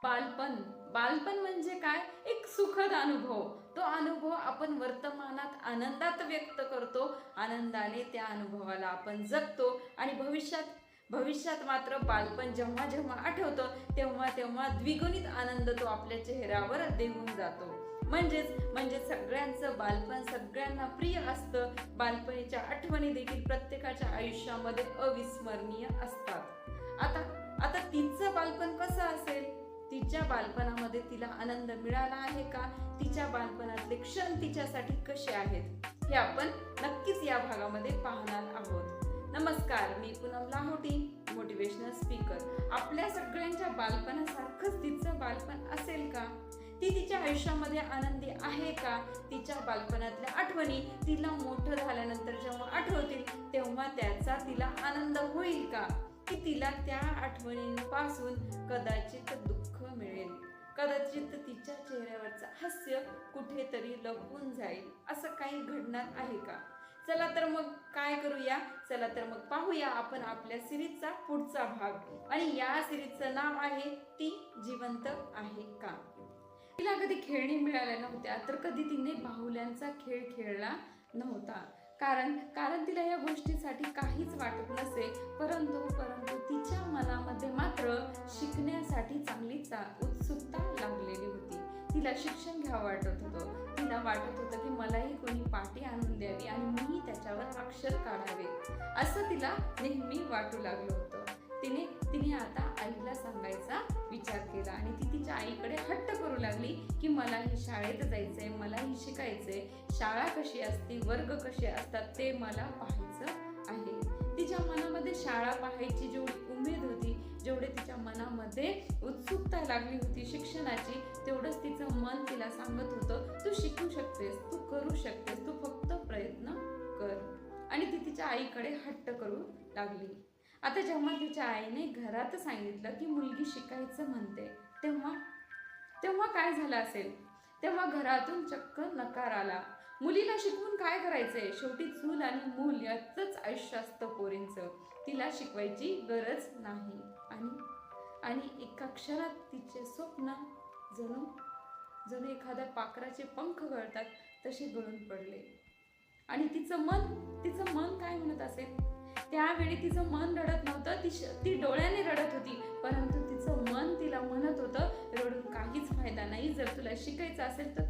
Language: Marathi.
बालपण बालपण म्हणजे काय? एक सुखद अनुभव. तो अनुभव आपण वर्तमानात आनंदात व्यक्त करतो, आनंदाने त्या अनुभवाला आपण जगतो आणि भविष्यात मात्र बालपण जेव्हा जेव्हा आठवतं तेव्हा तेव्हा द्विगुणित आनंद तो आपल्या चेहऱ्यावर देऊन जातो. म्हणजेच सगळ्यांचं बालपण सगळ्यांना प्रिय असतं. बालपणीच्या आठवणी देखील प्रत्येकाच्या आयुष्यामध्ये अविस्मरणीय असतात. आता तिचं बालपण कसं असेल? तिच्या बालपणामध्ये तिला आनंद मिळाला आहे का? तिच्या बालपणातले क्षण तिच्यासाठी कसे आहेत हे आपण नक्कीच या भागामध्ये पाहणार आहोत. नमस्कार, मी पूनम लाहोटी, मोटिवेशनल स्पीकर. आपल्या सगळ्यांच्या बालपणासारखंच तिचं बालपण असेल का? ती तिच्या आयुष्यामध्ये आनंदी आहे का? तिच्या बालपणातल्या आठवणी तिला मोठं झाल्यानंतर जेव्हा आठवतील तेव्हा त्याचा तिला आनंद होईल का? की तिला त्या आठवणींपासून कदाचित दुःख मिळेल, कदाचित तिच्या चेहऱ्यावरचं हास्य कुठेतरी लपून जाईल. असं काही घडणार आहे का? चला तर मग काय करूया? चला तर मग पाहूया आपण आपल्या सिरीजचा पुढचा भाग. आणि या सिरीजचं नाव आहे ती जिवंत आहे का? तिला कधी खेळणी मिळाल्या नव्हत्या, तर कधी तिने बाहुल्यांचा खेळ खेळला नव्हता. कारण तिला या गोष्टीसाठी काहीच वाटत नसे. परंतु तिच्या मनामध्ये मात्र शिकण्यासाठी चांगली उत्सुकता लागलेली होती. तिला शिक्षण घ्यावं वाटत होतं. तिला वाटत होतं की मलाही कोणी पाटी आणून द्यावी आणि मी त्याच्यावर अक्षर काढावे, असं तिला नेहमी वाटू लागलं होतं. तिने आता आईला सांगायचा विचार केला आणि ती तिच्या आईकडे हट्ट करू लागली की मलाही शाळेत जायचंय, मलाही शिकायचंय, शाळा कशी असते, वर्ग कसे असतात ते मला पाहायचं आहे. तिच्या मनामध्ये शाळा पाहायची जेवढी उमेद होती, जेवढे तिच्या मनामध्ये उत्सुकता लागली होती शिक्षणाची, तेवढंच तिचं मन तिला सांगत होतं तू शिकू शकतेस, तू करू शकतेस, तू फक्त प्रयत्न कर. आणि ती तिच्या आईकडे हट्ट करू लागली. आता जेव्हा तिच्या आईने घरात सांगितलं की मुलगी शिकायचं म्हणते, तेव्हा काय झालं असेल? तेव्हा घरातून चक्क नकार आला. मुलीला शिकवून काय करायचंय? शेवटी चूल आणि मूल याचंच आयुष्य असतं पोरींचं. तिला शिकवायची गरज नाही. आणि एका क्षणात तिचे स्वप्न जणू एखाद्या पाखराचे पंख गळतात तसे गळून पडले. आणि तिचं मन काय म्हणत असेल? त्यावेळी तिचं मन रडत नव्हतं, ती डोळ्याने रडत होती. परंतु तिचं मन तिला म्हणत होतं रडून काहीच फायदा नाही. जर तुला शिकायचं असेल तर